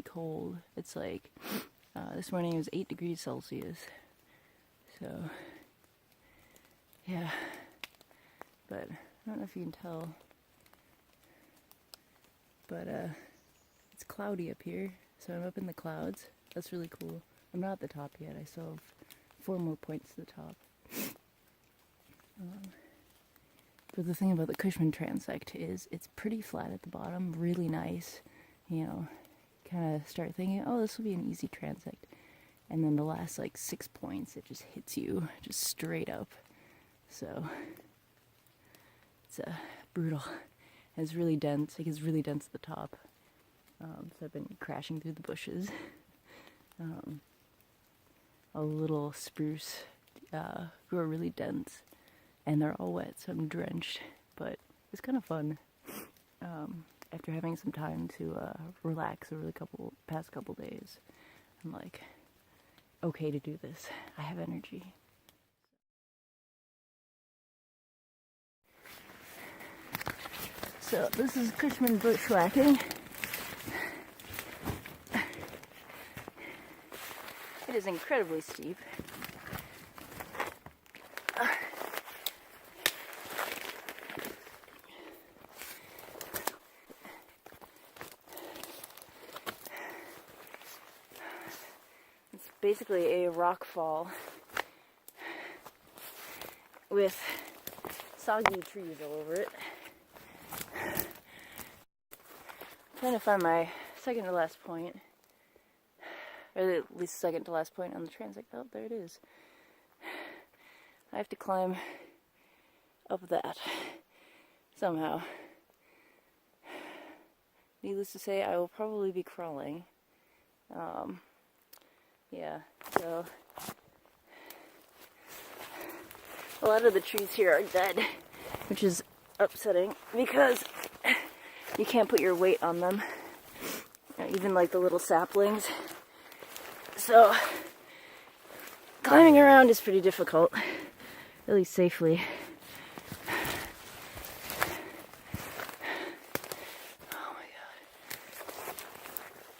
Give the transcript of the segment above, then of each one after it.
cold. It's like, this morning it was 8 degrees Celsius. So, yeah. But, I don't know if you can tell. But, it's cloudy up here. So I'm up in the clouds. That's really cool. I'm not at the top yet. I still have 4 more points to the top. But the thing about the Cushman transect is it's pretty flat at the bottom, really nice. You know, kind of start thinking, oh, this will be an easy transect. And then the last like 6 points, it just hits you just straight up. So it's brutal. And it's really dense. It gets really dense at the top. So I've been crashing through the bushes. A little spruce grew really dense, and they're all wet, so I'm drenched. But it's kind of fun. After having some time to relax over the past couple days, I'm like, okay to do this. I have energy. So this is Cushman bushwhacking. It is incredibly steep. It's basically a rock fall with soggy trees all over it. I'm trying to find my second to last point. Or at least second to last point on the transect. Oh, there it is. I have to climb up that somehow. Needless to say, I will probably be crawling. Yeah, so a lot of the trees here are dead, which is upsetting because you can't put your weight on them. Even like the little saplings. So, climbing around is pretty difficult, at least safely. Oh my god.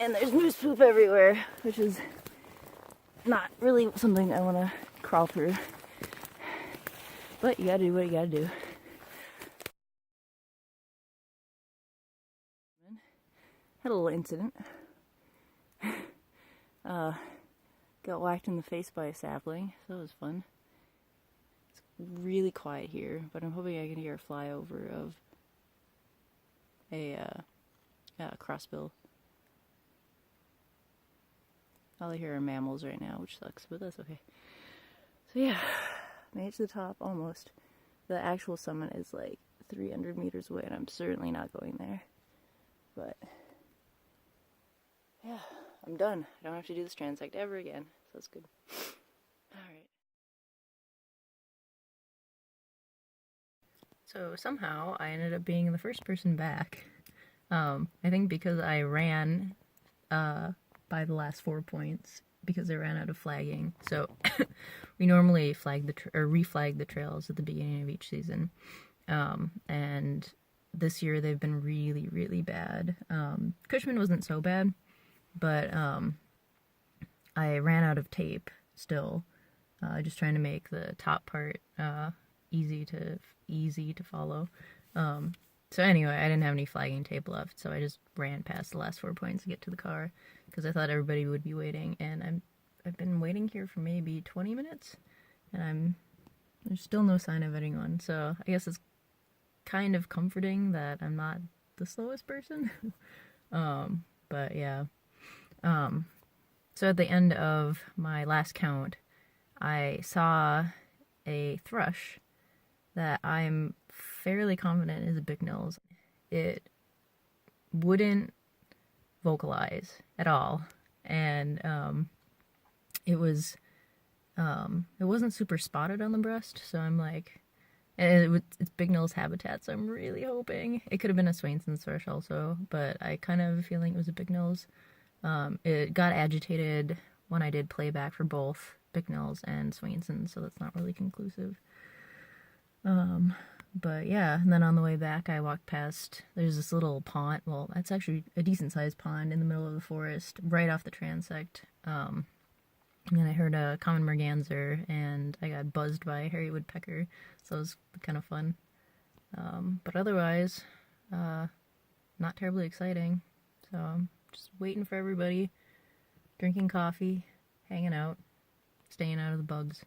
And there's moose poop everywhere, which is not really something I want to crawl through. But you gotta do what you gotta do. Had a little incident. Got whacked in the face by a sapling, so that was fun. It's really quiet here, but I'm hoping I can hear a flyover of a crossbill. All I hear are mammals right now, which sucks, but that's okay. So yeah, made it to the top almost. The actual summit is like 300 meters away, and I'm certainly not going there. But yeah, I'm done. I don't have to do this transect ever again, so that's good. Alright. So somehow I ended up being the first person back. I think because I ran by the last 4 points because I ran out of flagging. So we normally flag reflag the trails at the beginning of each season. And this year they've been really, really bad. Cushman wasn't so bad. But I ran out of tape still, just trying to make the top part easy to follow. So anyway, I didn't have any flagging tape left, so I just ran past the last 4 points to get to the car because I thought everybody would be waiting, and I've been waiting here for maybe 20 minutes, and there's still no sign of anyone. So I guess it's kind of comforting that I'm not the slowest person. But yeah. So at the end of my last count, I saw a thrush that I'm fairly confident is a bicknose. It wouldn't vocalize at all, and it wasn't super spotted on the breast, so I'm like, and it's bignose habitat, so I'm really hoping it could have been a Swainson's thrush also, but I kind of have a feeling it was a bicknose. It got agitated when I did playback for both Bicknell's and Swainson's, so that's not really conclusive. But yeah, and then on the way back, I walked past, there's this little pond. Well, that's actually a decent sized pond in the middle of the forest, right off the transect. And I heard a common merganser, and I got buzzed by a hairy woodpecker, so it was kind of fun. But otherwise, not terribly exciting. So I'm just waiting for everybody, drinking coffee, hanging out, staying out of the bugs.